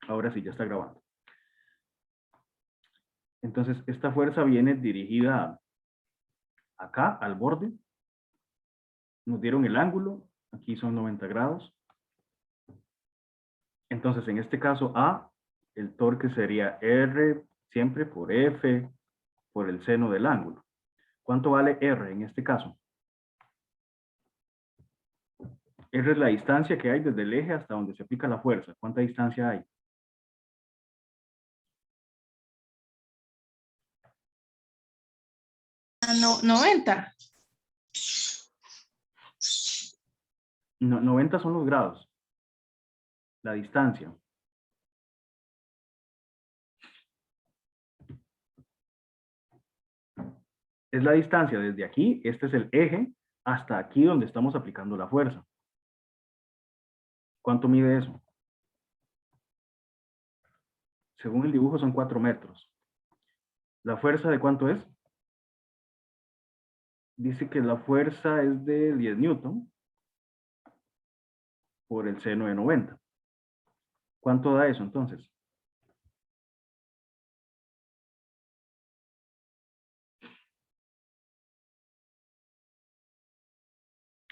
Ahora sí, ya está grabando. Entonces, esta fuerza viene dirigida acá, al borde. Nos dieron el ángulo. Aquí son 90 grados. Entonces, en este caso A, el torque sería R siempre por F por el seno del ángulo. ¿Cuánto vale R en este caso? R es la distancia que hay desde el eje hasta donde se aplica la fuerza. ¿Cuánta distancia hay? No, 90. 90 son los grados. La distancia. Es la distancia desde aquí, este es el eje, hasta aquí donde estamos aplicando la fuerza. ¿Cuánto mide eso? Según el dibujo son 4 metros. ¿La fuerza de cuánto es? Dice que la fuerza es de 10 newton por el seno de 90. ¿Cuánto da eso entonces?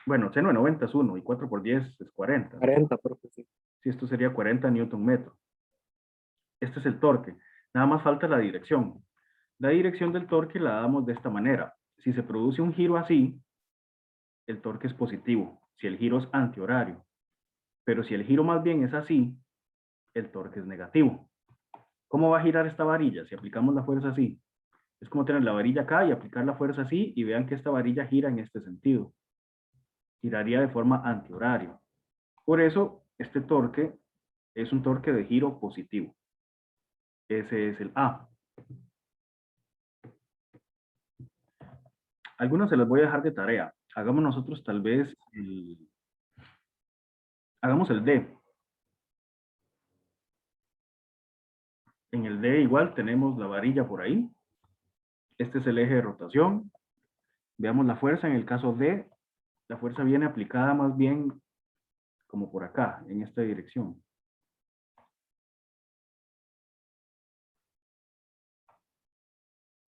Bueno, seno de 90 es 1 y 4 por 10 es 40. 40, profe, sí. Sí, esto sería 40 newton metro. Este es el torque. Nada más falta la dirección. La dirección del torque la damos de esta manera. Si se produce un giro así, el torque es positivo. Si el giro es antihorario. Pero si el giro más bien es así, el torque es negativo. ¿Cómo va a girar esta varilla si aplicamos la fuerza así? Es como tener la varilla acá y aplicar la fuerza así y vean que esta varilla gira en este sentido. Giraría de forma antihorario. Por eso, este torque es un torque de giro positivo. Ese es el A. Algunos se los voy a dejar de tarea. Hagamos nosotros tal vez hagamos el D. En el D igual tenemos la varilla por ahí. Este es el eje de rotación. Veamos la fuerza. En el caso D, la fuerza viene aplicada más bien como por acá, en esta dirección.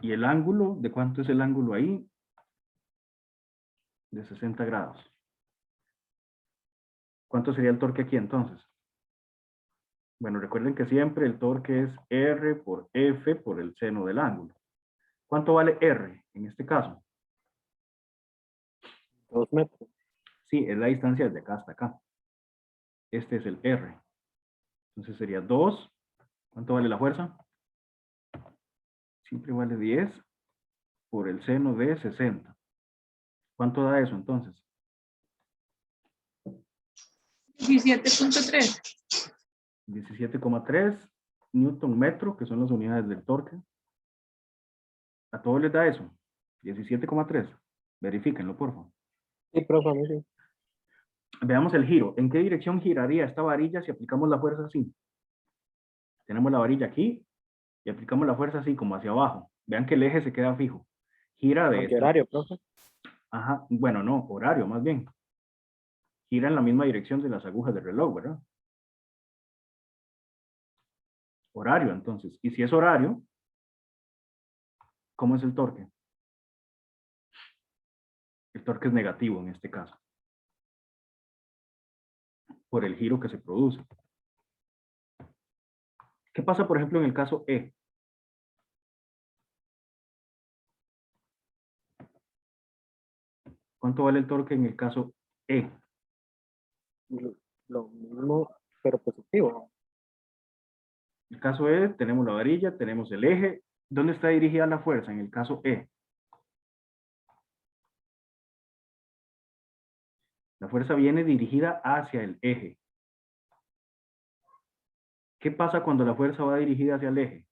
Y el ángulo, ¿de cuánto es el ángulo ahí? De 60 grados. ¿Cuánto sería el torque aquí entonces? Bueno, recuerden que siempre el torque es R por F por el seno del ángulo. ¿Cuánto vale R en este caso? 2 metros. Sí, es la distancia desde acá hasta acá. Este es el R. Entonces sería 2. ¿Cuánto vale la fuerza? Siempre vale 10 por el seno de 60. ¿Cuánto da eso entonces? 17.3. 17,3 newton metro, que son las unidades del torque. ¿A todos les da eso? 17,3. Verifíquenlo, por favor. Sí, profe, a mí sí. Veamos el giro. ¿En qué dirección giraría esta varilla si aplicamos la fuerza así? Tenemos la varilla aquí y aplicamos la fuerza así, como hacia abajo. Vean que el eje se queda fijo. Gira de esta. Antihorario, profe. Ajá, bueno, no, horario más bien. Gira en la misma dirección de las agujas del reloj, ¿verdad? Horario, entonces. Y si es horario, ¿cómo es el torque? El torque es negativo en este caso. Por el giro que se produce. ¿Qué pasa, por ejemplo, en el caso E? ¿Cuánto vale el torque en el caso E? Lo mismo, pero positivo. En el caso E tenemos la varilla, tenemos el eje. ¿Dónde está dirigida la fuerza en el caso E? La fuerza viene dirigida hacia el eje. ¿Qué pasa cuando la fuerza va dirigida hacia el eje?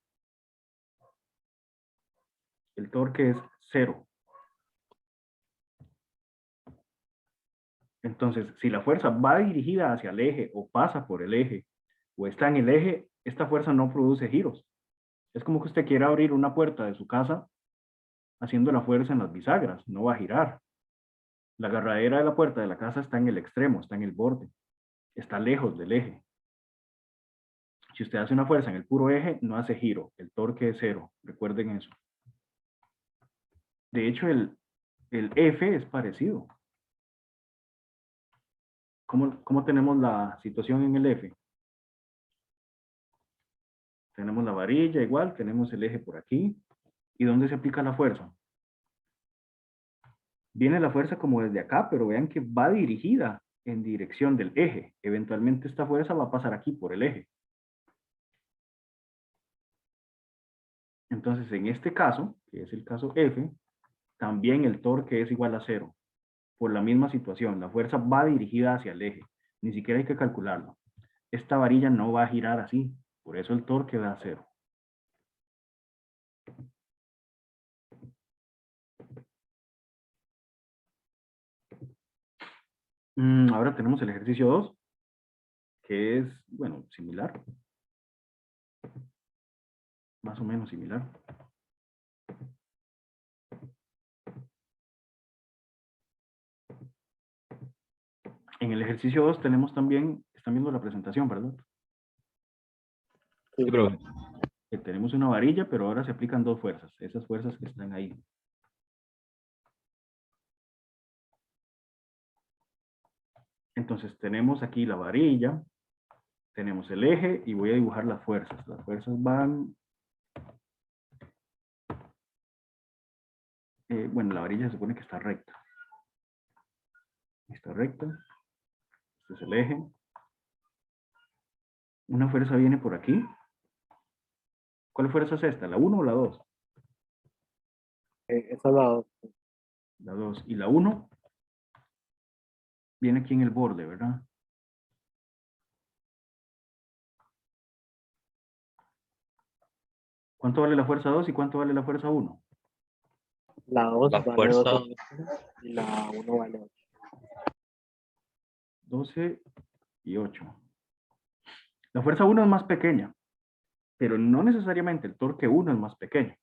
El torque es 0. Entonces, si la fuerza va dirigida hacia el eje o pasa por el eje o está en el eje, esta fuerza no produce giros. Es como que usted quiera abrir una puerta de su casa haciendo la fuerza en las bisagras, no va a girar. La agarradera de la puerta de la casa está en el extremo, está en el borde, está lejos del eje. Si usted hace una fuerza en el puro eje, no hace giro. El torque es cero. Recuerden eso. De hecho, el F es parecido. ¿Cómo tenemos la situación en el F? Tenemos la varilla igual, tenemos el eje por aquí. ¿Y dónde se aplica la fuerza? Viene la fuerza como desde acá, pero vean que va dirigida en dirección del eje. Eventualmente esta fuerza va a pasar aquí por el eje. Entonces, en este caso, que es el caso F, también el torque es igual a cero. Por la misma situación, la fuerza va dirigida hacia el eje. Ni siquiera hay que calcularlo. Esta varilla no va a girar así. Por eso el torque da cero. Ahora tenemos el ejercicio 2, que es, bueno, similar. Más o menos similar. En el ejercicio 2 tenemos también, están viendo la presentación, ¿verdad? Sí, Sí, profe. Que tenemos una varilla, pero ahora se aplican dos fuerzas. Esas fuerzas que están ahí. Entonces tenemos aquí la varilla, tenemos el eje y voy a dibujar las fuerzas. Las fuerzas van... bueno, la varilla se supone que está recta. Está recta. Este es el eje. Una fuerza viene por aquí. ¿Cuál fuerza es esta? ¿La 1 o la 2? esa es la 2. La 2. Y la 1 viene aquí en el borde, ¿verdad? ¿Cuánto vale la fuerza 2 y cuánto vale la fuerza 1? La 2 La vale fuerza 12 y la 1 vale 8. 12 y 8. La fuerza 1 es más pequeña, pero no necesariamente el torque 1 es más pequeño.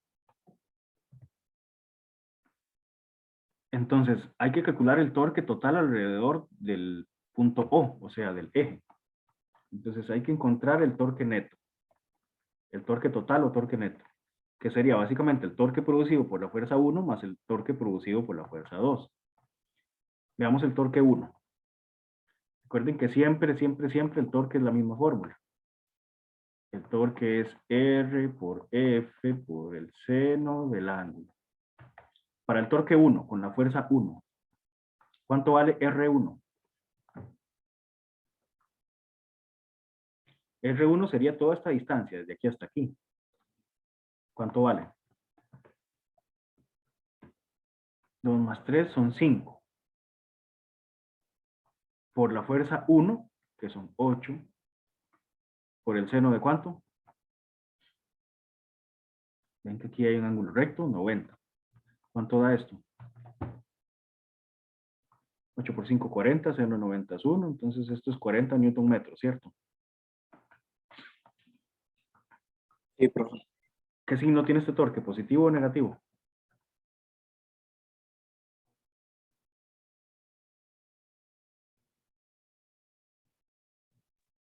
Entonces, hay que calcular el torque total alrededor del punto O sea, del eje. Entonces, hay que encontrar el torque neto. El torque total o torque neto, que sería básicamente el torque producido por la fuerza 1 más el torque producido por la fuerza 2. Veamos el torque 1. Recuerden que siempre el torque es la misma fórmula. El torque es R por F por el seno del ángulo. Para el torque 1, con la fuerza 1, ¿cuánto vale R1? R1 sería toda esta distancia, desde aquí hasta aquí. ¿Cuánto vale? 2 más 3 son 5. Por la fuerza 1, que son 8, por el seno de ¿cuánto? Ven que aquí hay un ángulo recto, 90. ¿Cuánto da esto? 8 por 5, 40, seno de 90 es 1, entonces esto es 40 newton metros, ¿cierto? Sí, profe. ¿Qué signo tiene este torque? ¿Positivo o negativo?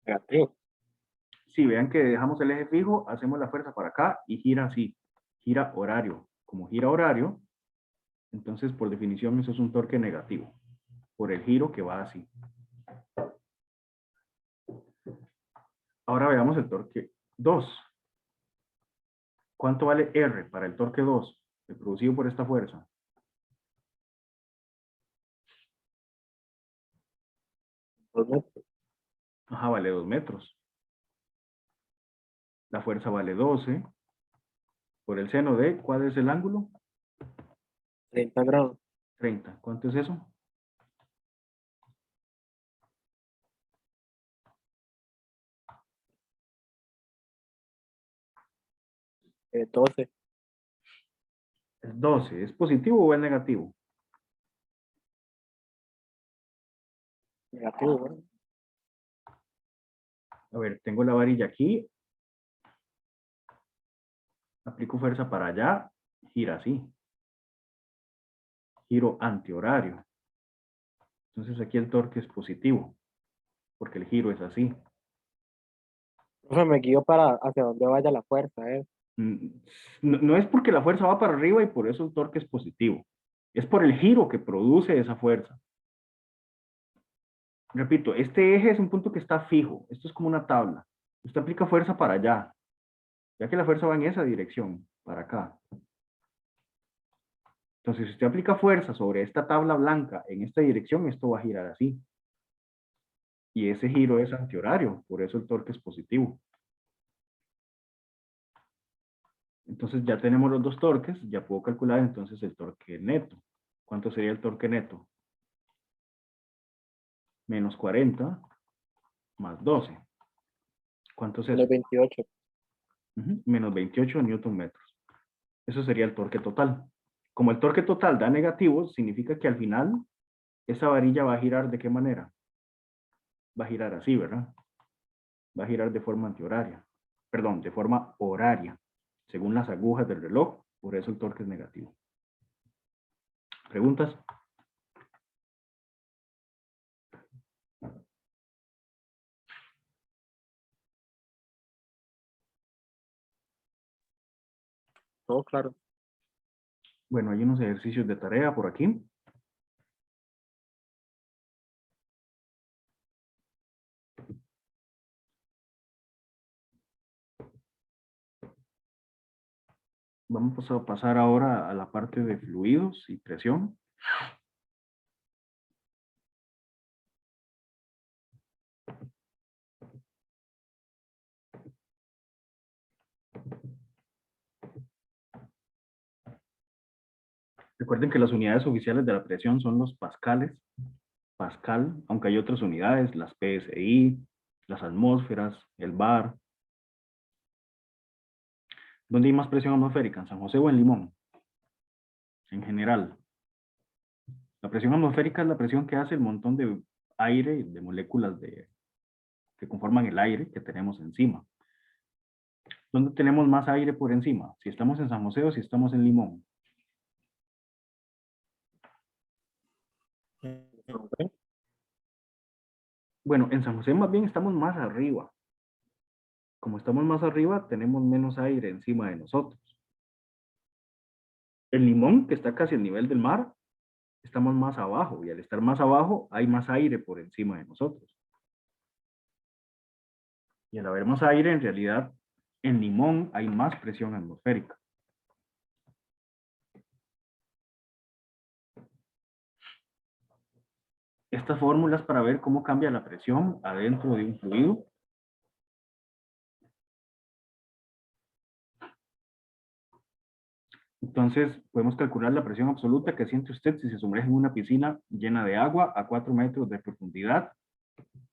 Negativo. Si vean que dejamos el eje fijo, hacemos la fuerza para acá y gira así. Gira horario. Como gira horario, entonces por definición eso es un torque negativo. Por el giro que va así. Ahora veamos el torque 2. ¿Cuánto vale R para el torque 2? El producido por esta fuerza. Dos metros. Ajá, vale 2 metros. La fuerza vale 12. Por el seno de, ¿cuál es el ángulo? 30 grados. 30. ¿Cuánto es eso? 12. Es 12. ¿Es positivo o es negativo? Negativo, ¿verdad? A ver, tengo la varilla aquí. Aplico fuerza para allá. Gira así. Giro antihorario. Entonces aquí el torque es positivo. Porque el giro es así. Profe, me guío para hacia donde vaya la fuerza, Mm, No, no es porque la fuerza va para arriba y por eso el torque es positivo. Es por el giro que produce esa fuerza. Repito, este eje es un punto que está fijo. Esto es como una tabla. Usted aplica fuerza para allá, ya que la fuerza va en esa dirección, para acá. Entonces, si usted aplica fuerza sobre esta tabla blanca en esta dirección, esto va a girar así. Y ese giro es antihorario, por eso el torque es positivo. Entonces ya tenemos los dos torques, ya puedo calcular entonces el torque neto. ¿Cuánto sería el torque neto? Menos 40 más 12. ¿Cuánto es menos eso? 28. Menos 28 newton metros. Eso sería el torque total. Como el torque total da negativo, significa que al final esa varilla va a girar ¿de qué manera? Va a girar así, ¿verdad? Va a girar de forma antihoraria. Perdón, de forma horaria, según las agujas del reloj. Por eso el torque es negativo. ¿Preguntas? Todo claro. Bueno, hay unos ejercicios de tarea por aquí. Vamos a pasar ahora a la parte de fluidos y presión. Recuerden que las unidades oficiales de la presión son los pascales, pascal, aunque hay otras unidades, las PSI, las atmósferas, el bar. ¿Dónde hay más presión atmosférica? ¿En San José o en Limón? En general. La presión atmosférica es la presión que hace el montón de aire, de moléculas que conforman el aire que tenemos encima. ¿Dónde tenemos más aire por encima? Si estamos en San José o si estamos en Limón. Ok. Bueno, en San José más bien estamos más arriba. Como estamos más arriba, tenemos menos aire encima de nosotros. El Limón, que está casi al nivel del mar, estamos más abajo, y al estar más abajo hay más aire por encima de nosotros. Y al haber más aire, en realidad, en Limón hay más presión atmosférica. Estas fórmulas para ver cómo cambia la presión adentro de un fluido. Entonces, podemos calcular la presión absoluta que siente usted si se sumerge en una piscina llena de agua a 4 metros de profundidad,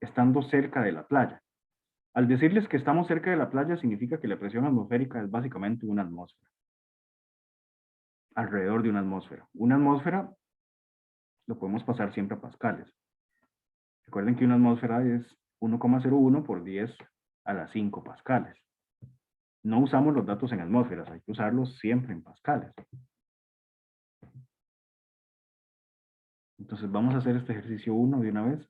estando cerca de la playa. Al decirles que estamos cerca de la playa, significa que la presión atmosférica es básicamente una atmósfera. Alrededor de una atmósfera. Una atmósfera lo podemos pasar siempre a pascales. Recuerden que una atmósfera es 1,01 por 10 a las 5 pascales. No usamos los datos en atmósferas, hay que usarlos siempre en pascales. Entonces vamos a hacer este ejercicio 1 de una vez.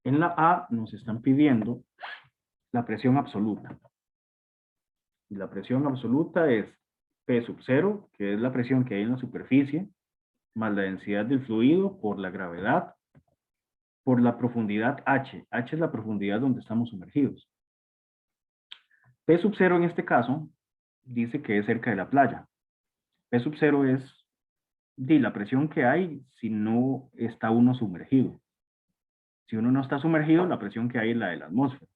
En la A nos están pidiendo la presión absoluta. Y la presión absoluta es P sub 0, que es la presión que hay en la superficie, más la densidad del fluido por la gravedad, por la profundidad H. H es la profundidad donde estamos sumergidos. P sub 0 en este caso dice que es cerca de la playa. P sub 0 es la presión que hay si no está uno sumergido. Si uno no está sumergido, la presión que hay es la de la atmósfera.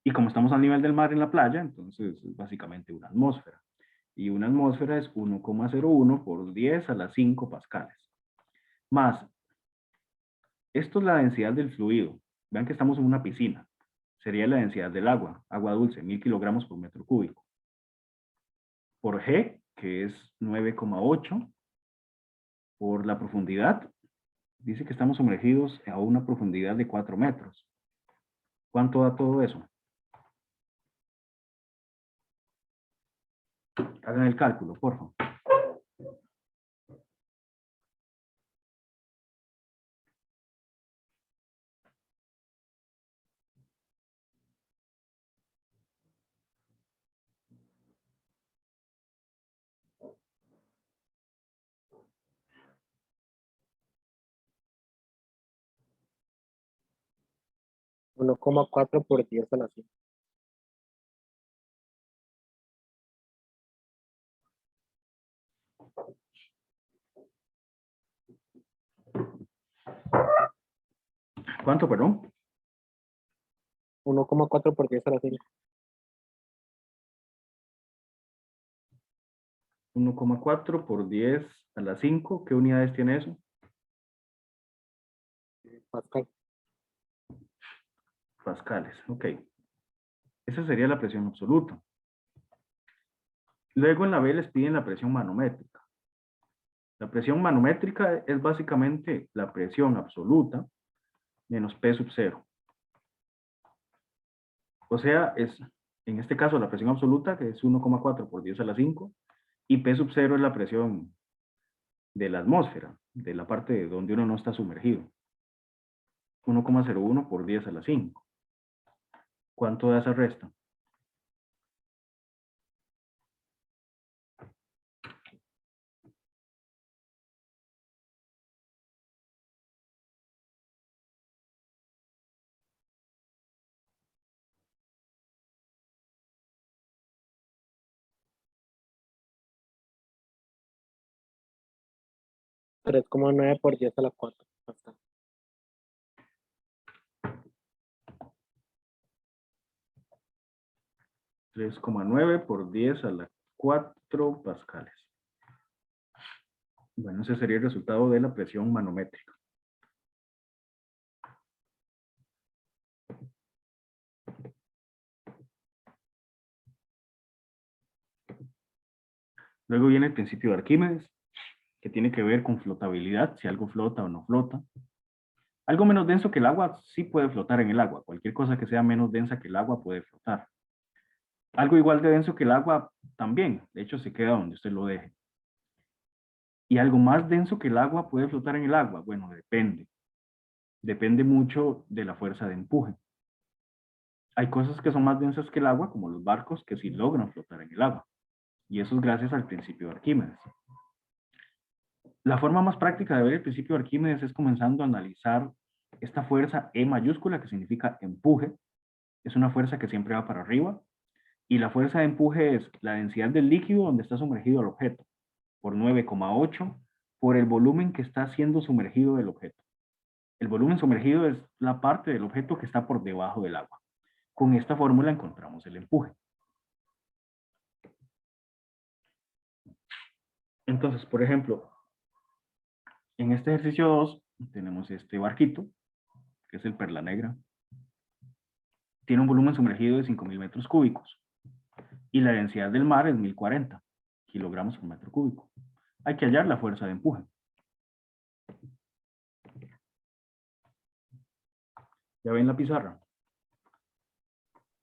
Y como estamos al nivel del mar en la playa, entonces es básicamente una atmósfera. Y una atmósfera es 1,01 por 10 a las 5 pascales. Más, esto es la densidad del fluido. Vean que estamos en una piscina. Sería la densidad del agua, agua dulce, 1000 kilogramos por metro cúbico. Por G, que es 9,8, por la profundidad, dice que estamos sumergidos a una profundidad de 4 metros. ¿Cuánto da todo eso? Hagan el cálculo, por favor. Uno coma cuatro por 10 a la 5. ¿Cuánto, perdón? 1,4 por 10 a la 5. 1,4 por 10 a la 5. ¿Qué unidades tiene eso? Pascal. Pascales, ok. Esa sería la presión absoluta. Luego en la B les piden la presión manométrica. La presión manométrica es básicamente la presión absoluta menos P sub 0. O sea, es en este caso la presión absoluta, que es 1,4 por 10 a la 5, y P sub 0 es la presión de la atmósfera, de la parte donde uno no está sumergido. 1,01 por 10 a la 5. ¿Cuánto da esa resta? Tres coma nueve por 10 a la 4. Pascal. 3,9 por 10 a la 4 pascales. Bueno, ese sería el resultado de la presión manométrica. Luego viene el principio de Arquímedes, que tiene que ver con flotabilidad, si algo flota o no flota. Algo menos denso que el agua sí puede flotar en el agua. Cualquier cosa que sea menos densa que el agua puede flotar. Algo igual de denso que el agua también. De hecho, se queda donde usted lo deje. Y algo más denso que el agua puede flotar en el agua. Bueno, depende. Depende mucho de la fuerza de empuje. Hay cosas que son más densas que el agua, como los barcos, que sí logran flotar en el agua. Y eso es gracias al principio de Arquímedes. La forma más práctica de ver el principio de Arquímedes es comenzando a analizar esta fuerza E mayúscula, que significa empuje. Es una fuerza que siempre va para arriba. Y la fuerza de empuje es la densidad del líquido donde está sumergido el objeto, por 9,8, por el volumen que está siendo sumergido el objeto. El volumen sumergido es la parte del objeto que está por debajo del agua. Con esta fórmula encontramos el empuje. Entonces, por ejemplo, en este ejercicio 2 tenemos este barquito, que es el Perla Negra. Tiene un volumen sumergido de 5.000 metros cúbicos. Y la densidad del mar es 1.040 kilogramos por metro cúbico. Hay que hallar la fuerza de empuje. ¿Ya ven la pizarra?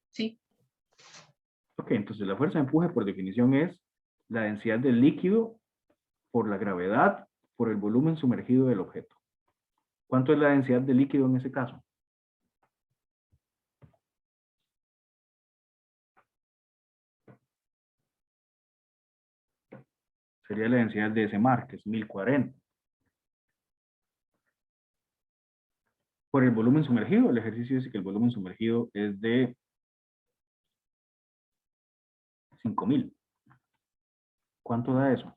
Sí. Ok, entonces la fuerza de empuje por definición es la densidad del líquido por la gravedad por el volumen sumergido del objeto. ¿Cuánto es la densidad del líquido en ese caso? Sería la densidad de ese mar, que es 1.040. Por el volumen sumergido, el ejercicio dice que el volumen sumergido es de 5.000. ¿Cuánto da eso?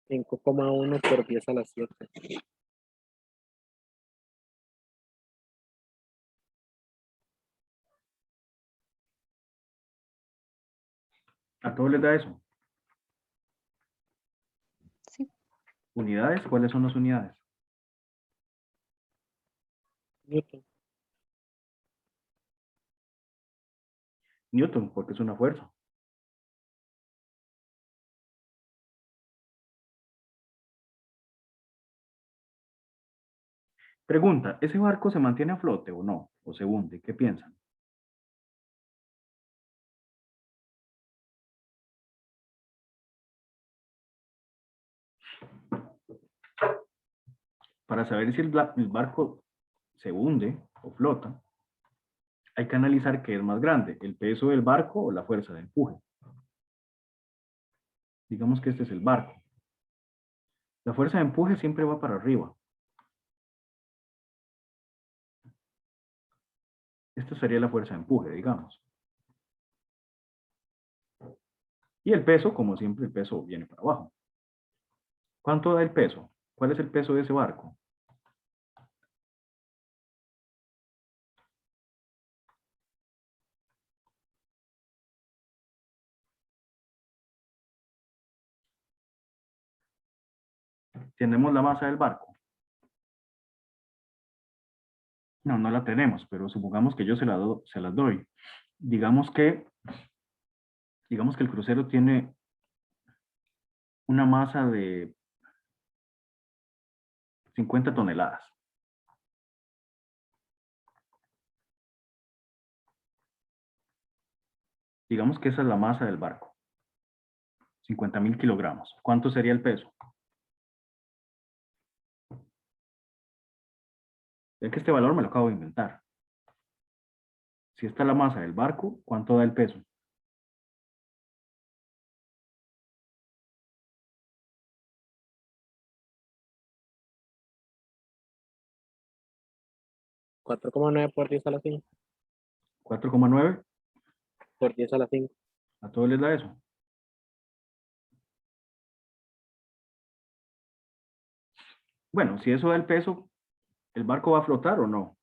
Cinco coma uno por 10 a la 7. ¿A todos les da eso? Sí. ¿Unidades? ¿Cuáles son las unidades? Newton. Newton, porque es una fuerza. Pregunta, ¿ese barco se mantiene a flote o no? ¿O se hunde? ¿Qué piensan? Para saber si el barco se hunde o flota, hay que analizar qué es más grande, el peso del barco o la fuerza de empuje. Digamos que este es el barco. La fuerza de empuje siempre va para arriba. Esta sería la fuerza de empuje, digamos. Y el peso, como siempre, el peso viene para abajo. ¿Cuánto da el peso? ¿Cuál es el peso de ese barco? ¿Tenemos la masa del barco? No, no la tenemos, pero supongamos que yo se las doy. Digamos que, digamos que el crucero tiene una masa de 50 toneladas. Digamos que esa es la masa del barco. 50.000 kilogramos. ¿Cuánto sería el peso? Es que este valor me lo acabo de inventar. Si esta es la masa del barco, ¿cuánto da el peso? Cuatro coma nueve por 10 a la 5. 4,9. Por 10 a la 5. A todos les da eso. Bueno, si eso da el peso, ¿el barco va a flotar o no?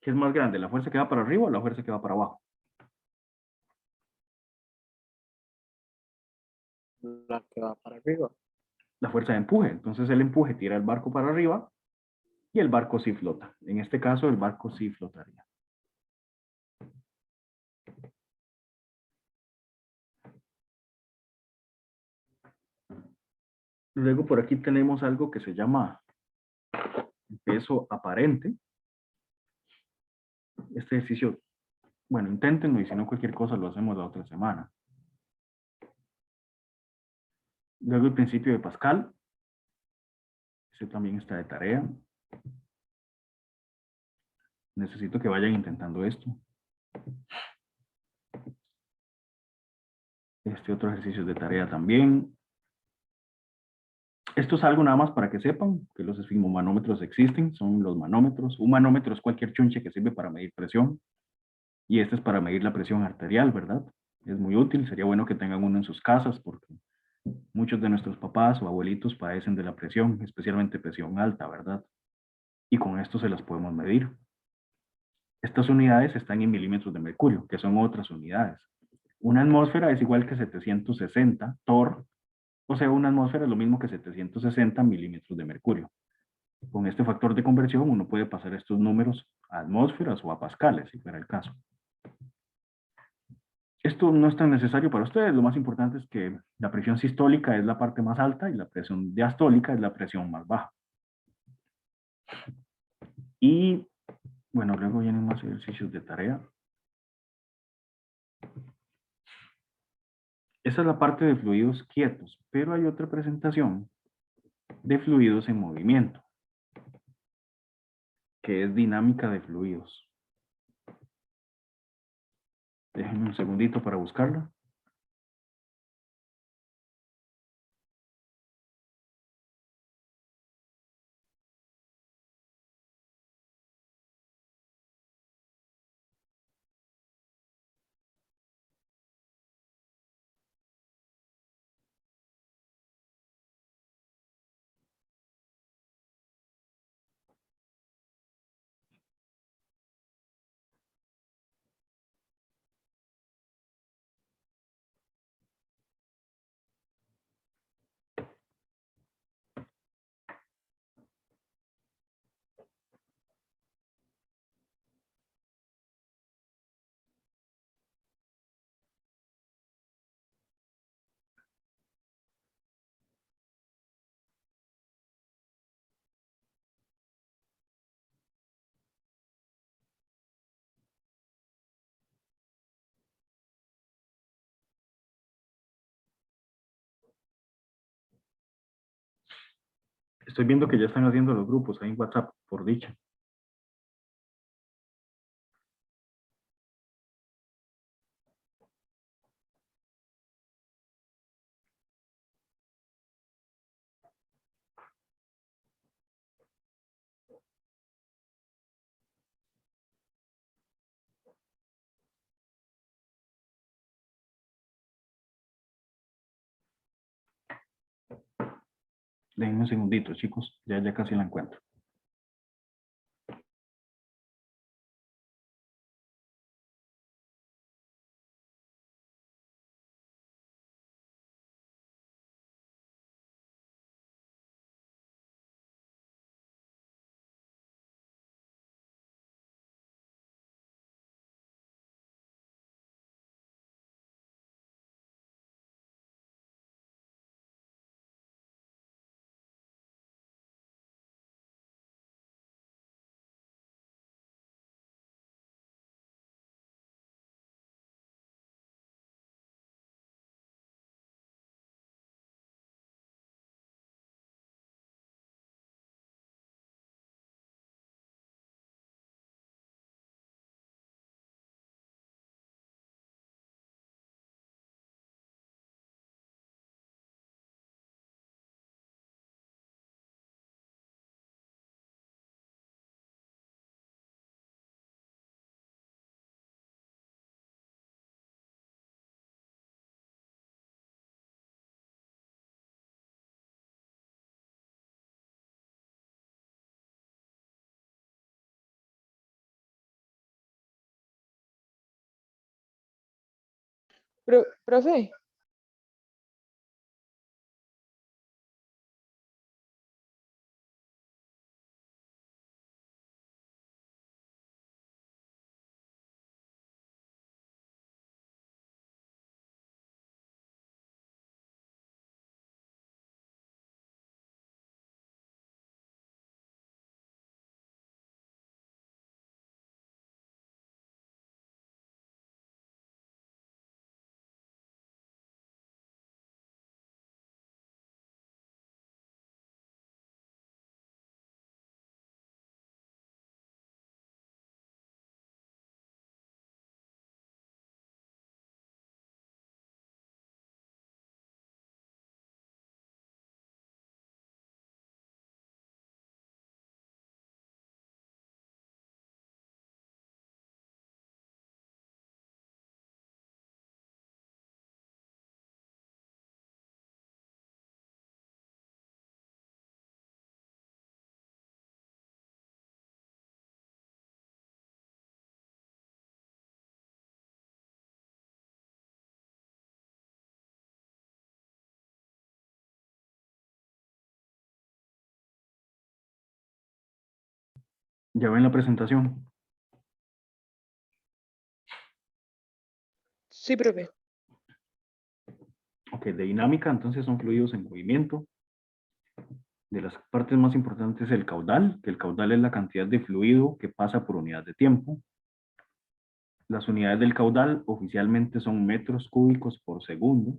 ¿Qué es más grande, la fuerza que va para arriba o la fuerza que va para abajo? La que va para arriba. La fuerza de empuje. Entonces el empuje tira el barco para arriba y el barco sí flota. En este caso, el barco sí flotaría. Luego por aquí tenemos algo que se llama peso aparente. Este ejercicio, bueno, inténtenlo y si no cualquier cosa lo hacemos la otra semana. Luego el principio de Pascal. Este también está de tarea. Necesito que vayan intentando esto. Este otro ejercicio es de tarea también. Esto es algo nada más para que sepan que los esfigmomanómetros existen, son los manómetros. Un manómetro es cualquier chunche que sirve para medir presión y este es para medir la presión arterial, ¿verdad? Es muy útil, sería bueno que tengan uno en sus casas porque muchos de nuestros papás o abuelitos padecen de la presión, especialmente presión alta, ¿verdad? Y con esto se las podemos medir. Estas unidades están en milímetros de mercurio, que son otras unidades. Una atmósfera es igual que 760 torr, o sea, una atmósfera es lo mismo que 760 milímetros de mercurio. Con este factor de conversión uno puede pasar estos números a atmósferas o a pascales, si fuera el caso. Esto no es tan necesario para ustedes, lo más importante es que la presión sistólica es la parte más alta y la presión diastólica es la presión más baja. Y bueno, luego vienen más ejercicios de tarea. Esa es la parte de fluidos quietos, pero hay otra presentación de fluidos en movimiento, que es dinámica de fluidos. Déjenme un segundito para buscarla. Estoy viendo que ya están haciendo los grupos ahí en WhatsApp, por dicha. Denme un segundito, chicos. Ya casi la encuentro. Profe, ¿Ya ven la presentación? sí, profe. Ok, de dinámica, entonces son fluidos en movimiento. De las partes más importantes el caudal, que el caudal es la cantidad de fluido que pasa por unidad de tiempo. Las unidades del caudal oficialmente son metros cúbicos por segundo,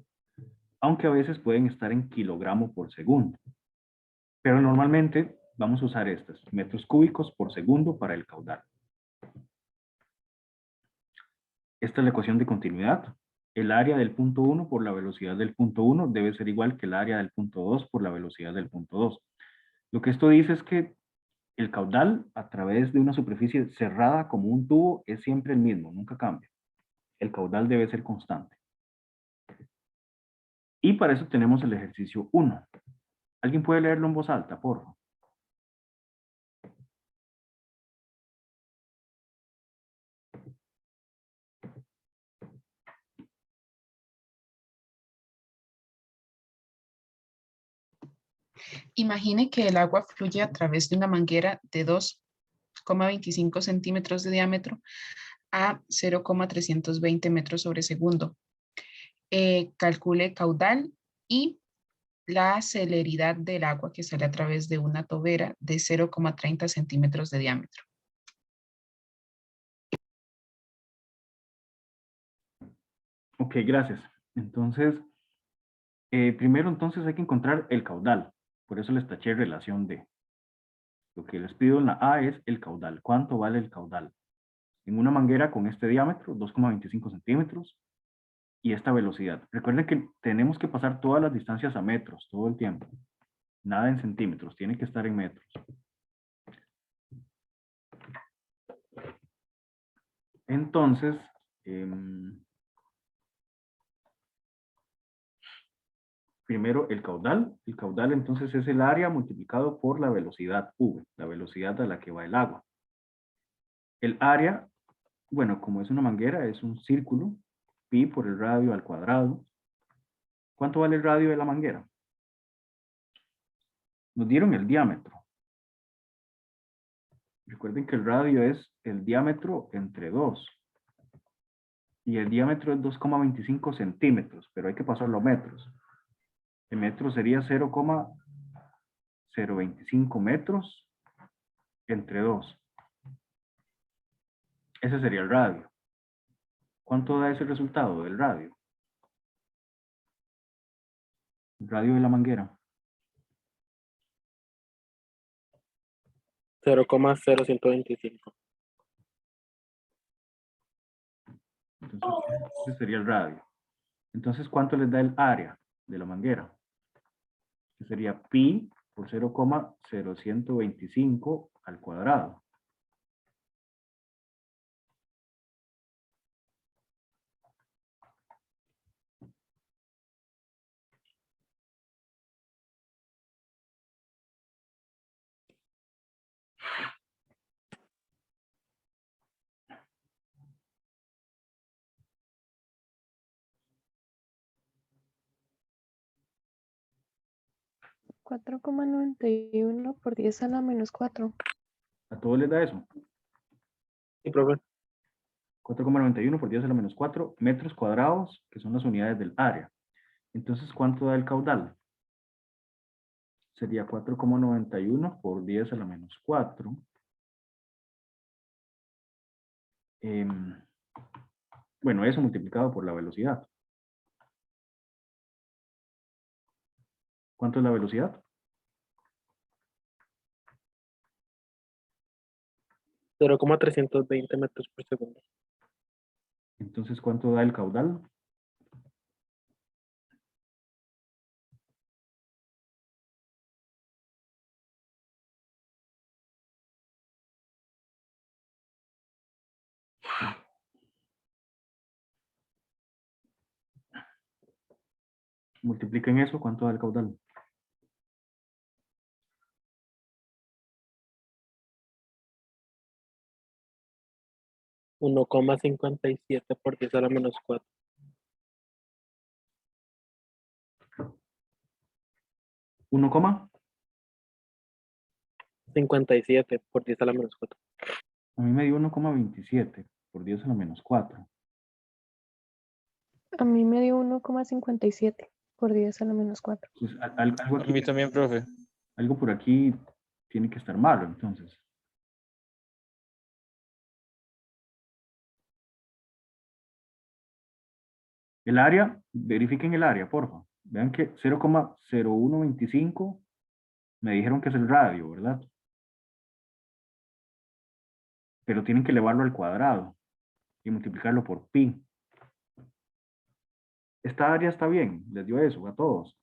aunque a veces pueden estar en kilogramo por segundo. Pero normalmente vamos a usar estas, metros cúbicos por segundo para el caudal. Esta es la ecuación de continuidad. El área del punto 1 por la velocidad del punto 1 debe ser igual que el área del punto 2 por la velocidad del punto 2. Lo que esto dice es que el caudal a través de una superficie cerrada como un tubo es siempre el mismo, nunca cambia. El caudal debe ser constante. Y para eso tenemos el ejercicio 1. ¿Alguien puede leerlo en voz alta, por favor? Imagine que el agua fluye a través de una manguera de 2,25 centímetros de diámetro a 0,320 metros sobre segundo. Calcule caudal y la celeridad del agua que sale a través de una tobera de 0,30 centímetros de diámetro. Ok, gracias. Entonces, primero entonces hay que encontrar el caudal. Por eso les taché relación D. Lo que les pido en la A es el caudal. ¿Cuánto vale el caudal? En una manguera con este diámetro, 2,25 centímetros, y esta velocidad. Recuerden que tenemos que pasar todas las distancias a metros, todo el tiempo. Nada en centímetros, tiene que estar en metros. Entonces, primero el caudal. El caudal entonces es el área multiplicado por la velocidad V, la velocidad a la que va el agua. El área, bueno, como es una manguera, es un círculo, pi por el radio al cuadrado. ¿Cuánto vale el radio de la manguera? Nos dieron el diámetro. Recuerden que el radio es el diámetro entre 2. Y el diámetro es 2,25 centímetros, pero hay que pasarlo a metros. El metro sería 0,025 metros entre 2. Ese sería el radio. ¿Cuánto da ese resultado del radio? El radio de la manguera. 0,0125. Entonces, ese sería el radio. Entonces, ¿cuánto les da el área de la manguera? Que sería pi por 0,0125 al cuadrado. $4,91 por 10 a la menos 4. ¿A todos les da eso? Sí, profe. 4,91 por 10 a la menos 4 metros cuadrados, que son las unidades del área. Entonces, ¿cuánto da el caudal? Sería 4,91 por 10 a la menos 4. Bueno, eso multiplicado por la velocidad. ¿Cuánto es la velocidad? 0,320 metros por segundo. Entonces, ¿cuánto da el caudal? Multipliquen eso, ¿cuánto da el caudal? $1,57 por 10 a la menos 4. 1, 57 por 10 a la menos 4. a mí me dio 1,27 por 10 a la menos 4. A mí me dio 1,57 por 10 a la menos 4. Pues algo A aquí, mí también, profe. algo por aquí tiene que estar malo, entonces. El área, verifiquen el área, porfa. Vean que 0,0125 me dijeron que es el radio, ¿verdad? Pero tienen que elevarlo al cuadrado y multiplicarlo por pi. Esta área está bien, les dio eso a todos.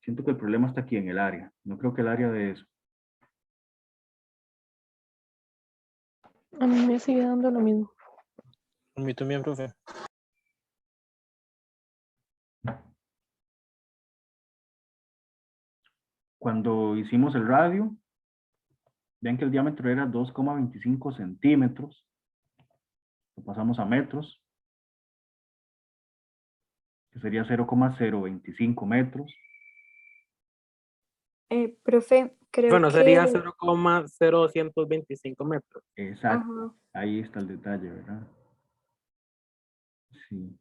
Siento que el problema está aquí en el área. No creo que el área de eso. A mí me sigue dando lo mismo. A mí también, profe. Cuando hicimos el radio, vean que el diámetro era 2,25 centímetros. Lo pasamos a metros, que sería 0,025 metros. Profe, creo Bueno, que... sería 0,0125 metros. Exacto. Ajá. Ahí está el detalle, ¿verdad? Sí.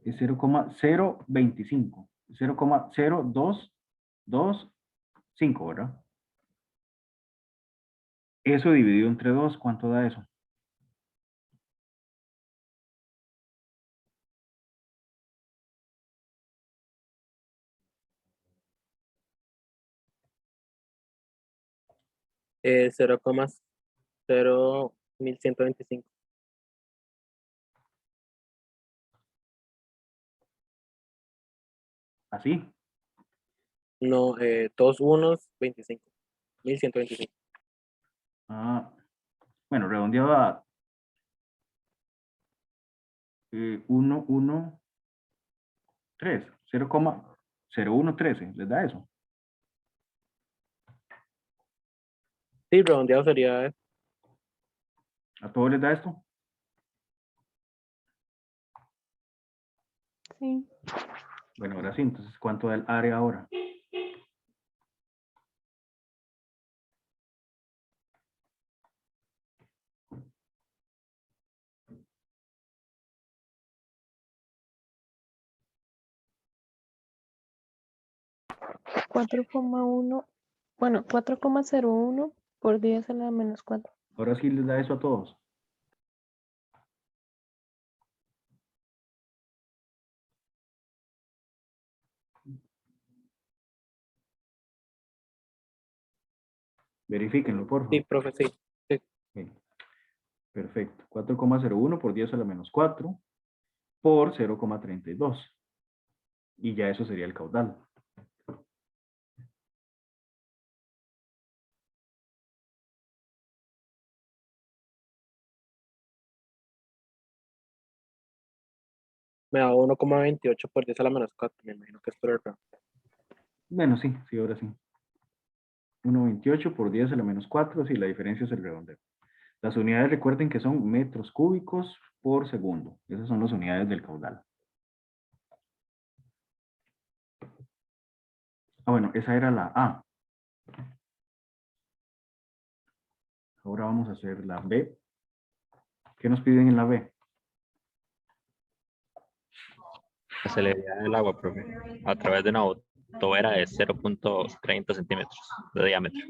Es 0,025. 0,0225, ¿verdad? Eso dividido entre 2, ¿cuánto da eso? Eh, 0,01125. Así. No, 2 unos 25. 1125. Ah, bueno, redondeado a 1, 1, 3, 0,0113, ¿les da eso? Sí, redondeado sería ¿A todos les da esto? Sí. Bueno, ahora sí, entonces, ¿cuánto da el área ahora? Cuatro coma uno. Bueno, 4,01 por 10 a la menos 4. Ahora sí les da eso a todos. Verifíquenlo, por sí, favor. profe, sí. Sí. Ok, perfecto. 4,01 por 10 a la menos 4 por 0,32. Y ya eso sería el caudal. Me da 1,28 por 10 a la menos 4. Me imagino que es por el RAM. Bueno, sí, sí, ahora sí. 1,28 por 10 a la menos 4, sí, la diferencia es el redondeo. Las unidades recuerden que son metros cúbicos por segundo. Esas son las unidades del caudal. Ah, bueno, esa era la A. Ahora vamos a hacer la B. ¿Qué nos piden en la B? La celeridad del agua, profe, a través de una tobera de 0,30 centímetros de diámetro.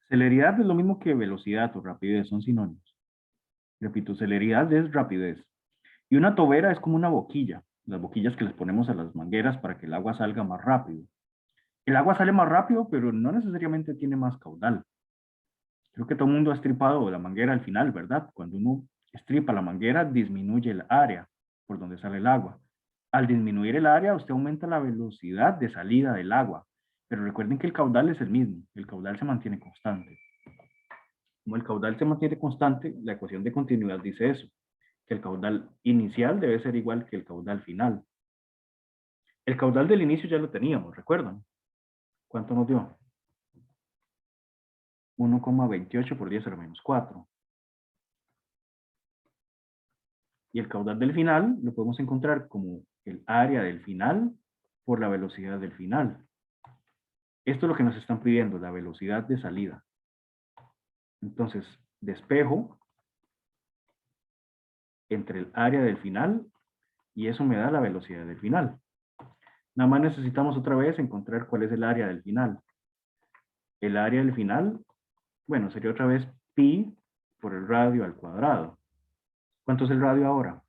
Celeridad es lo mismo que velocidad o rapidez, son sinónimos. Repito, celeridad es rapidez. Y una tobera es como una boquilla, las boquillas que les ponemos a las mangueras para que el agua salga más rápido. El agua sale más rápido, pero no necesariamente tiene más caudal. Creo que todo el mundo ha estripado la manguera al final, ¿verdad? Cuando uno estripa la manguera, disminuye el área por donde sale el agua. Al disminuir el área, usted aumenta la velocidad de salida del agua. Pero recuerden que el caudal es el mismo. El caudal se mantiene constante. Como el caudal se mantiene constante, la ecuación de continuidad dice eso, que el caudal inicial debe ser igual que el caudal final. El caudal del inicio ya lo teníamos, ¿recuerdan? ¿Cuánto nos dio? 1,28 por 10 a la menos 4. Y el caudal del final lo podemos encontrar como el área del final por la velocidad del final. Esto es lo que nos están pidiendo, la velocidad de salida. Entonces, despejo entre el área del final y eso me da la velocidad del final. Nada más necesitamos otra vez encontrar cuál es el área del final. El área del final, bueno, sería otra vez pi por el radio al cuadrado. ¿Cuánto es el radio ahora?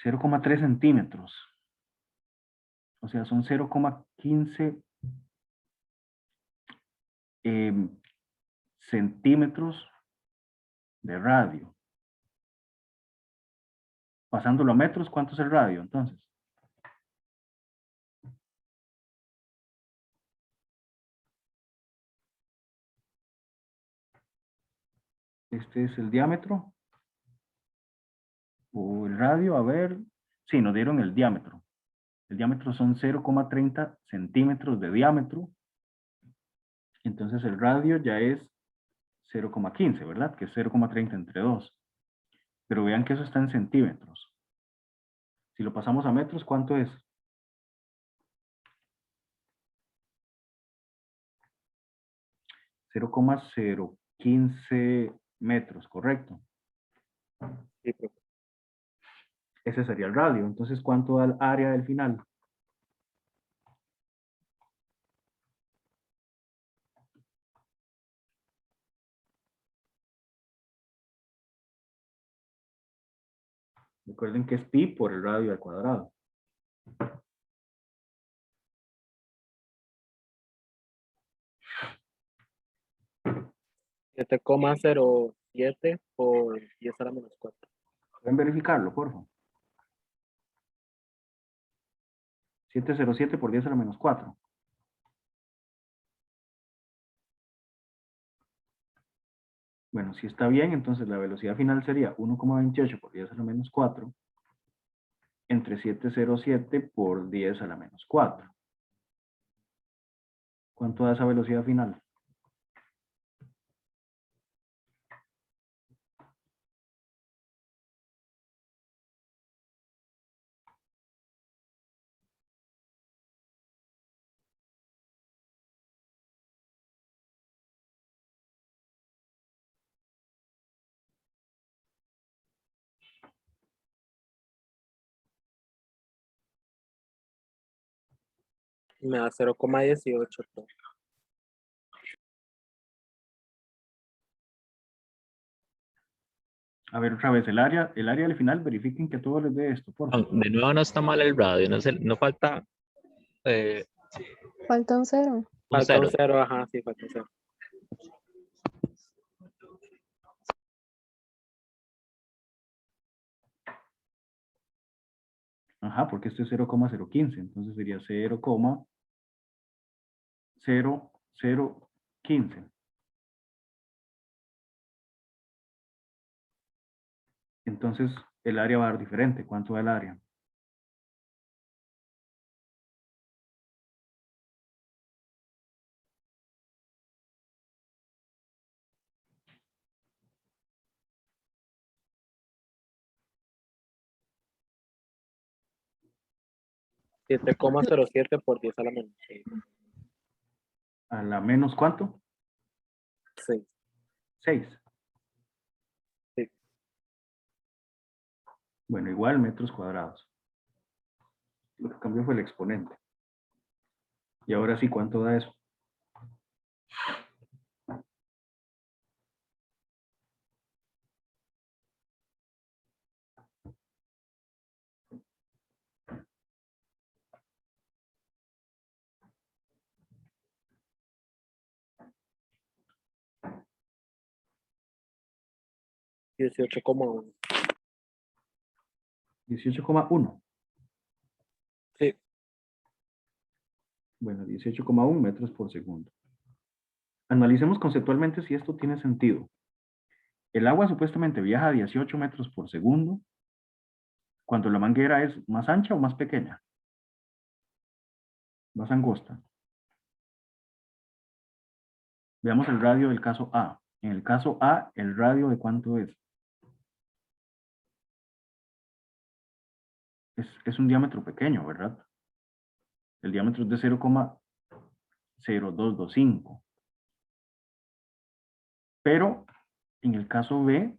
0,3 centímetros. O sea, son 0,15 centímetros de radio. Pasándolo a metros, ¿cuánto es el radio entonces? Este es el diámetro. O el radio, a ver. Sí, nos dieron el diámetro. El diámetro son 0,30 centímetros de diámetro. Entonces el radio ya es 0,15, ¿verdad? Que es 0,30 entre 2. Pero vean que eso está en centímetros. Si lo pasamos a metros, ¿cuánto es? 0,015 metros, ¿correcto? Sí, profe. Ese sería el radio. Entonces, ¿cuánto da el área del final? Recuerden que es pi por el radio al cuadrado. Siete coma 07 por 10 a la menos 4. ¿Pueden verificarlo, por favor? 707 por 10 a la menos 4. Bueno, si está bien, entonces la velocidad final sería 1,28 por 10 a la menos 4 entre 707 por 10 a la menos 4. ¿Cuánto da esa velocidad final? Me da 0,18. A ver, otra vez, el área al final, verifiquen que todo les dé esto, por favor. De nuevo no está mal el radio, no falta Falta un 0. un Falta un cero. 0, ajá, sí, falta un 0. Ajá, porque esto es 0,015, entonces sería 0,0015. Entonces, el área va a dar diferente. ¿Cuánto da el área? Siete coma 07 por 10 a la menos 6. ¿A la menos cuánto? 6. 6. Sí. Bueno, igual metros cuadrados. Lo que cambió fue el exponente. Y ahora sí, ¿cuánto da eso? Dieciocho coma 1. 18,1. Sí. Bueno, 18,1 metros por segundo. Analicemos conceptualmente si esto tiene sentido. El agua supuestamente viaja a 18 metros por segundo cuando la manguera es más ancha o más pequeña. Más angosta. Veamos el radio del caso A. En el caso A, ¿el radio de cuánto es? Es un diámetro pequeño, ¿verdad? El diámetro es de 0,0225. Pero en el caso B,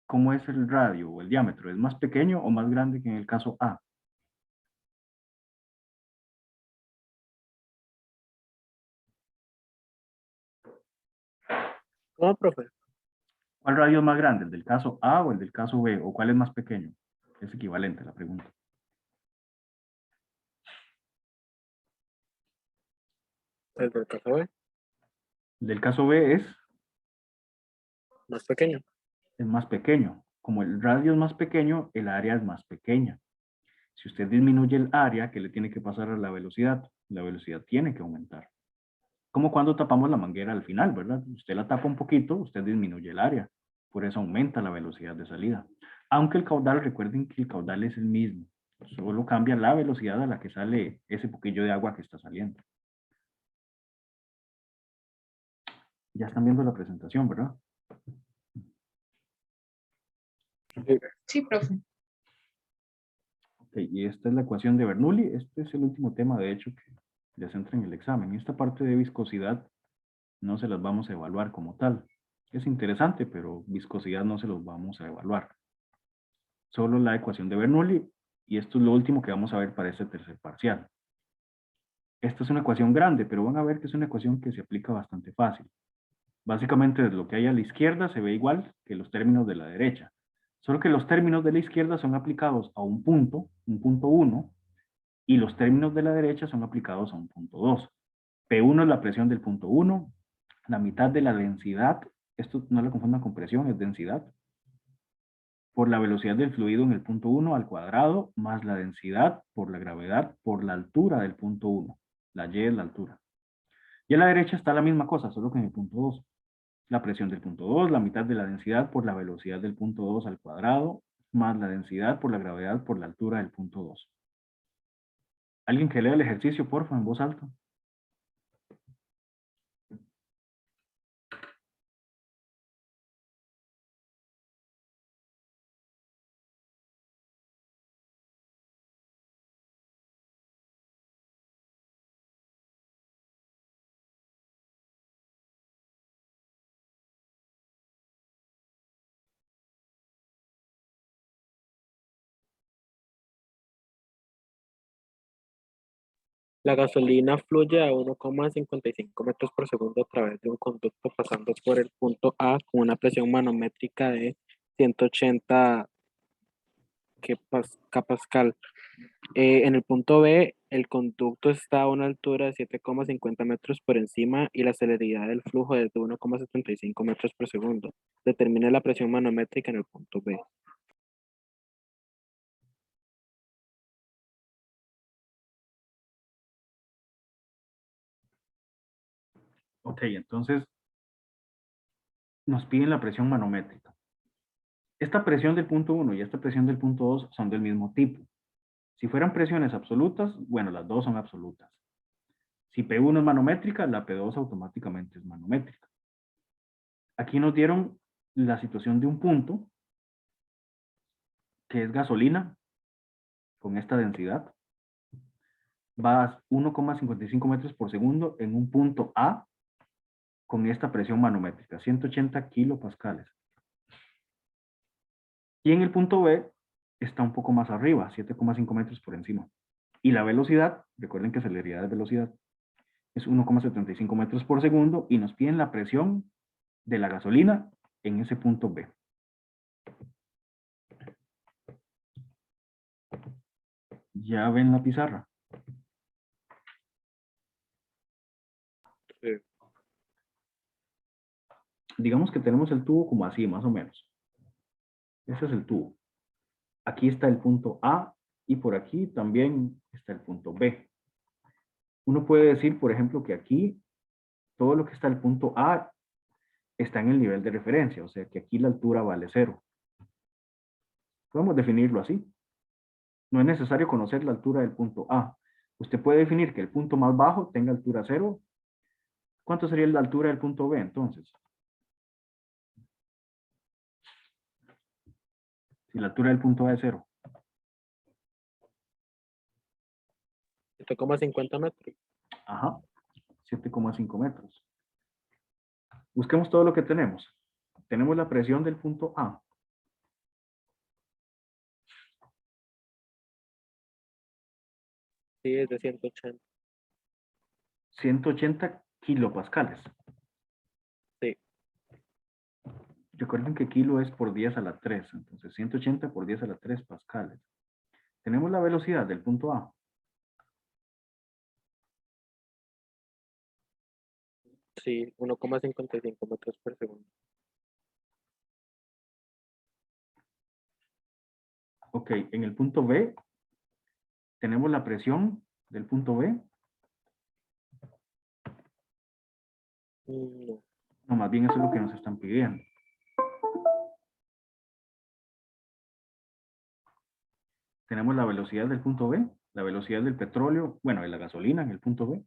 ¿cómo es el radio o el diámetro? ¿Es más pequeño o más grande que en el caso A? ¿Cómo, profe? ¿Cuál radio es más grande? ¿El del caso A o el del caso B? ¿O cuál es más pequeño? Es equivalente a la pregunta. El del caso B, El del caso B es más pequeño. más pequeño. Como el radio es más pequeño, el área es más pequeña. Si usted disminuye el área, ¿qué le tiene que pasar a la velocidad? La velocidad tiene que aumentar. Como cuando tapamos la manguera al final, ¿verdad? Usted la tapa un poquito, usted disminuye el área. Por eso aumenta la velocidad de salida. Aunque el caudal, recuerden que el caudal es el mismo. Solo cambia la velocidad a la que sale ese poquillo de agua que está saliendo. Ya están viendo la presentación, ¿verdad? Sí, profe. Ok, y esta es la ecuación de Bernoulli. Este es el último tema, de hecho, que les entra en el examen. Esta parte de viscosidad no se las vamos a evaluar como tal. Es interesante, pero viscosidad no se los vamos a evaluar. Solo la ecuación de Bernoulli, y esto es lo último que vamos a ver para este tercer parcial. Esta es una ecuación grande, pero van a ver que es una ecuación que se aplica bastante fácil. Básicamente lo que hay a la izquierda se ve igual que los términos de la derecha. Solo que los términos de la izquierda son aplicados a un punto 1, y los términos de la derecha son aplicados a un punto 2. P1 es la presión del punto 1, la mitad de la densidad, esto no lo confundan con presión, es densidad, por la velocidad del fluido en el punto 1 al cuadrado, más la densidad por la gravedad por la altura del punto 1. La Y es la altura. Y a la derecha está la misma cosa, solo que en el punto 2. La presión del punto 2, la mitad de la densidad por la velocidad del punto 2 al cuadrado, más la densidad por la gravedad por la altura del punto 2. ¿Alguien que lea el ejercicio, porfa, en voz alta? La gasolina fluye a 1,55 metros por segundo a través de un conducto pasando por el punto A con una presión manométrica de 180 kPa. En el punto B, el conducto está a una altura de 7,50 metros por encima y la celeridad del flujo es de 1,75 metros por segundo. Determine la presión manométrica en el punto B. Ok, entonces nos piden la presión manométrica. Esta presión del punto 1 y esta presión del punto 2 son del mismo tipo. Si fueran presiones absolutas, bueno, las dos son absolutas. Si P1 es manométrica, la P2 automáticamente es manométrica. Aquí nos dieron la situación de un punto, que es gasolina, con esta densidad. Va a 1,55 metros por segundo en un punto A, con esta presión manométrica, 180 kilopascales. Y en el punto B está un poco más arriba, 7,5 metros por encima. Y la velocidad, recuerden que celeridad de velocidad, es 1,75 metros por segundo y nos piden la presión de la gasolina en ese punto B. Ya ven la pizarra. Sí. Digamos que tenemos el tubo como así, más o menos. Ese es el tubo. Aquí está el punto A y por aquí también está el punto B. Uno puede decir, por ejemplo, que aquí todo lo que está el punto A está en el nivel de referencia, o sea que aquí la altura vale 0. Podemos definirlo así. No es necesario conocer la altura del punto A. Usted puede definir que el punto más bajo tenga altura 0. ¿Cuánto sería la altura del punto B entonces? Si la altura del punto A es 0. 7,50 metros. Ajá. 7,5 metros. Busquemos todo lo que tenemos. Tenemos la presión del punto A. Sí, es de 180. 180 kilopascales. Sí. Recuerden que kilo es por 10 a la 3. Entonces 180 por 10 a la 3 pascales. Tenemos la velocidad del punto A. Sí, 1,55 metros por segundo. Ok, en el punto B tenemos la presión del punto B. No. No, más bien eso es lo que nos están pidiendo. Tenemos la velocidad del punto B, la velocidad del petróleo, bueno, de la gasolina en el punto B.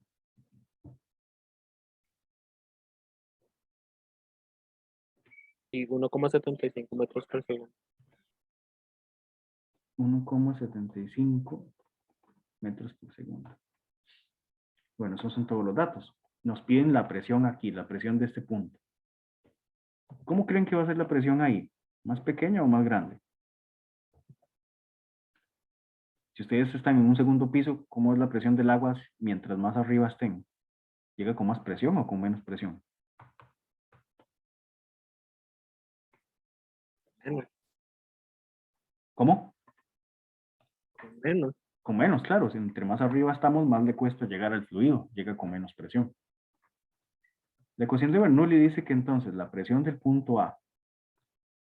Y 1,75 metros por segundo. 1,75 metros por segundo. Bueno, esos son todos los datos. Nos piden la presión aquí, la presión de este punto. ¿Cómo creen que va a ser la presión ahí? ¿Más pequeña o más grande? Si ustedes están en un segundo piso, ¿cómo es la presión del agua mientras más arriba estén? ¿Llega con más presión o con menos presión? Bueno, ¿Cómo? Menos. Con menos, claro. Si entre más arriba estamos, más le cuesta llegar al fluido. Llega con menos presión. La ecuación de Bernoulli dice que entonces la presión del punto A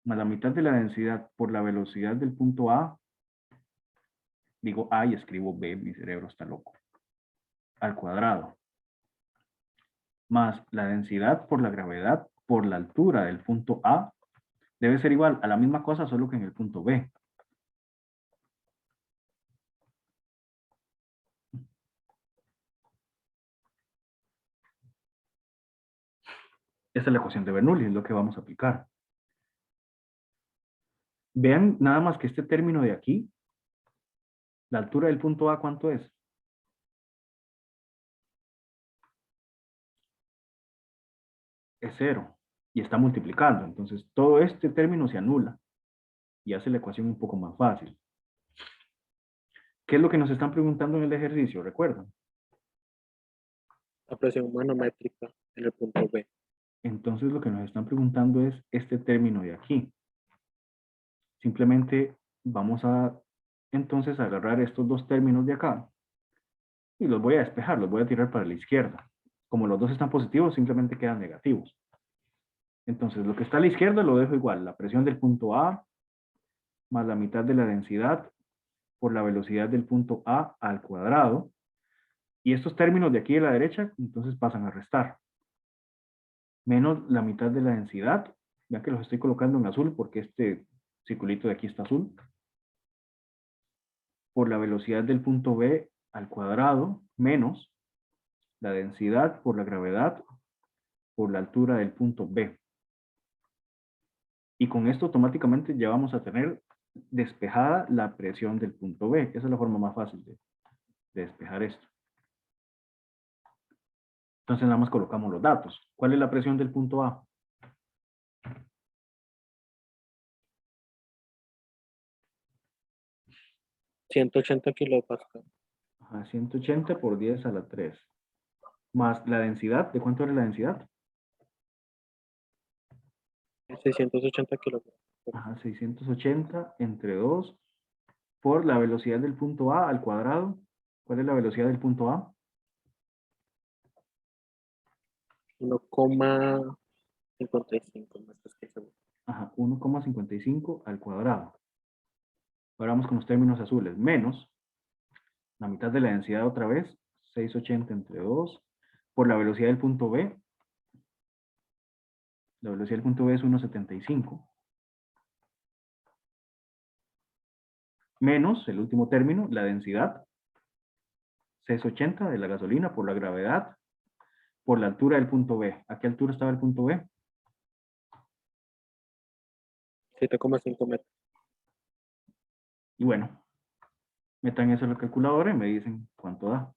más la mitad de la densidad por la velocidad del punto A, digo A y escribo B, mi cerebro está loco, al cuadrado, más la densidad por la gravedad por la altura del punto A, debe ser igual a la misma cosa, solo que en el punto B. Esta es la ecuación de Bernoulli, es lo que vamos a aplicar. Vean nada más que este término de aquí, la altura del punto A, ¿cuánto es? Es 0 y está multiplicando. Entonces, todo este término se anula y hace la ecuación un poco más fácil. ¿Qué es lo que nos están preguntando en el ejercicio? ¿Recuerdan? La presión manométrica en el punto B. Entonces, lo que nos están preguntando es este término de aquí. Simplemente vamos a, entonces, agarrar estos dos términos de acá y los voy a despejar, los voy a tirar para la izquierda. Como los dos están positivos, simplemente quedan negativos. Entonces, lo que está a la izquierda lo dejo igual. La presión del punto A más la mitad de la densidad por la velocidad del punto A al cuadrado. Y estos términos de aquí de la derecha, entonces pasan a restar. Menos la mitad de la densidad. Ya que los estoy colocando en azul porque este circulito de aquí está azul. Por la velocidad del punto B al cuadrado, menos la densidad por la gravedad por la altura del punto B. Y con esto automáticamente ya vamos a tener despejada la presión del punto B. Esa es la forma más fácil de despejar esto. Entonces nada más colocamos los datos. ¿Cuál es la presión del punto A? $180 kilopascal. Ajá, 180 por 10 a la 3. Más la densidad. ¿De cuánto era la densidad? 680 kilogramos. Ajá, 680 entre 2 por la velocidad del punto A al cuadrado. ¿Cuál es la velocidad del punto A? 1,55 metros por segundo. Ajá, 1,55 al cuadrado. Ahora vamos con los términos azules. Menos la mitad de la densidad otra vez. 680 entre 2 por la velocidad del punto B. La velocidad del punto B es 1,75. Menos el último término, la densidad. 680 de la gasolina por la gravedad por la altura del punto B. ¿A qué altura estaba el punto B? 7,5 metros. Y bueno, metan eso en la calculadora y me dicen cuánto da.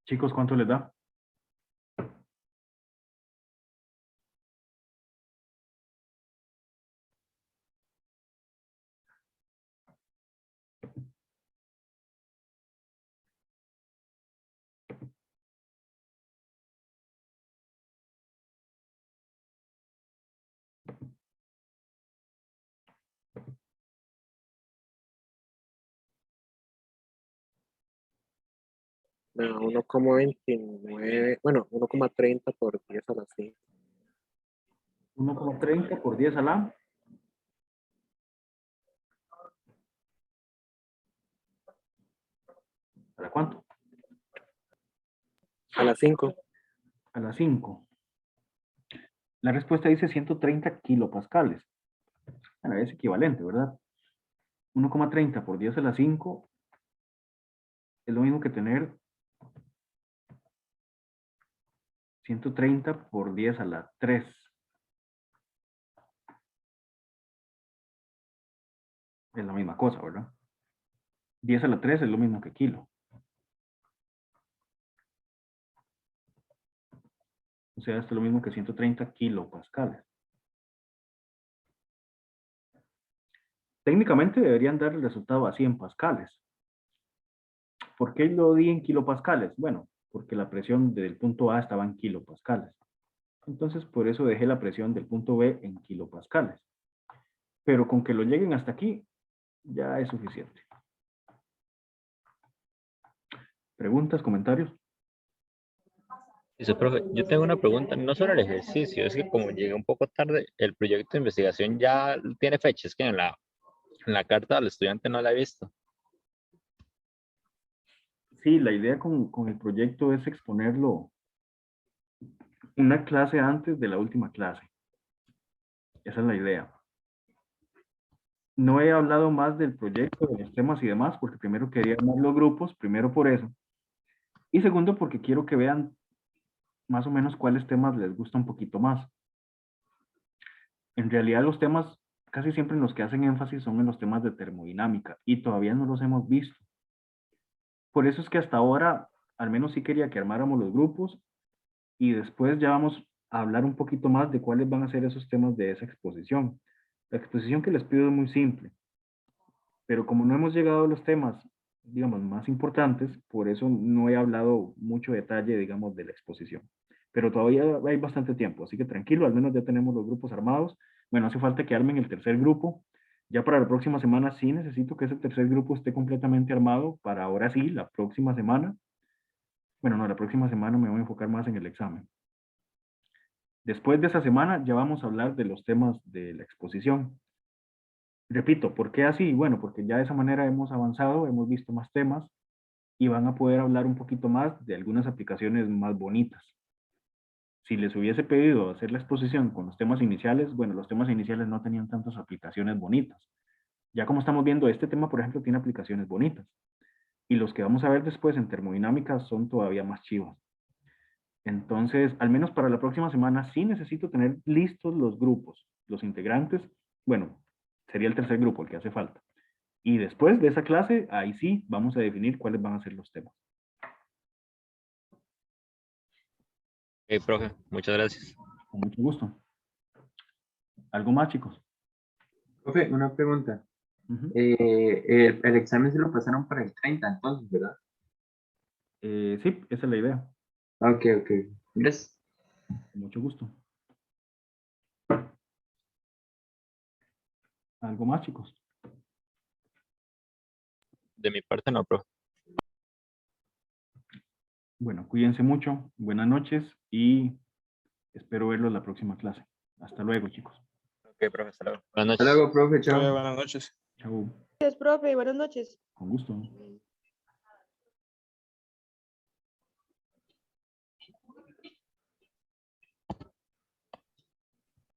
Chicos, ¿cuánto les da? Me da 1,29, bueno, 1,30 por 10 a la 5. 1,30 por 10 a la. ¿Para cuánto? A la 5. A la 5. La respuesta dice 130 kilopascales. Bueno, es equivalente, ¿verdad? 1,30 por 10 a la 5 es lo mismo que tener 130 por 10 a la 3. Es la misma cosa, ¿verdad? 10 a la 3 es lo mismo que kilo. O sea, esto es lo mismo que 130 kilopascales. Técnicamente deberían dar el resultado así en pascales. ¿Por qué lo di en kilopascales? Bueno, porque la presión del punto A estaba en kilopascales. Entonces, por eso dejé la presión del punto B en kilopascales. Pero con que lo lleguen hasta aquí, ya es suficiente. ¿Preguntas, comentarios? Dice, profe, yo tengo una pregunta, no sobre el ejercicio, es que como llegué un poco tarde, el proyecto de investigación ya tiene fecha, es que en la carta al estudiante no la he visto. Sí, la idea con el proyecto es exponerlo una clase antes de la última clase. Esa es la idea. No he hablado más del proyecto, de los temas y demás, porque primero quería armar los grupos, primero por eso. Y segundo, porque quiero que vean más o menos cuáles temas les gusta un poquito más. En realidad los temas casi siempre en los que hacen énfasis son en los temas de termodinámica y todavía no los hemos visto. Por eso es que hasta ahora, al menos sí quería que armáramos los grupos y después ya vamos a hablar un poquito más de cuáles van a ser esos temas de esa exposición. La exposición que les pido es muy simple, pero como no hemos llegado a los temas, digamos, más importantes, por eso no he hablado mucho detalle, digamos, de la exposición. Pero todavía hay bastante tiempo, así que tranquilo, al menos ya tenemos los grupos armados. Bueno, hace falta que armen el tercer grupo. Ya para la próxima semana sí necesito que ese tercer grupo esté completamente armado para ahora sí, la próxima semana. Bueno, no, la próxima semana me voy a enfocar más en el examen. Después de esa semana ya vamos a hablar de los temas de la exposición. Repito, ¿por qué así? Bueno, porque ya de esa manera hemos avanzado, hemos visto más temas y van a poder hablar un poquito más de algunas aplicaciones más bonitas. Si les hubiese pedido hacer la exposición con los temas iniciales, bueno, los temas iniciales no tenían tantas aplicaciones bonitas. Ya como estamos viendo, este tema, por ejemplo, tiene aplicaciones bonitas. Y los que vamos a ver después en termodinámica son todavía más chivas. Entonces, al menos para la próxima semana, sí necesito tener listos los grupos, los integrantes. Bueno, sería el tercer grupo el que hace falta. Y después de esa clase, ahí sí vamos a definir cuáles van a ser los temas. Ok, profe, muchas gracias. Con mucho gusto. ¿Algo más, chicos? Profe, una pregunta. Ujú. El examen se lo pasaron para el 30, entonces, ¿verdad? Sí, esa es la idea. Ok, ok. Gracias. Con mucho gusto. ¿Algo más, chicos? De mi parte no, profe. Bueno, cuídense mucho. Buenas noches y espero verlos la próxima clase. Hasta luego, chicos. Ok, profe, hasta luego. Buenas Hasta noches. luego, profe. Profe, Chao. buenas noches. Chao. Gracias, profe. Buenas noches. Con gusto.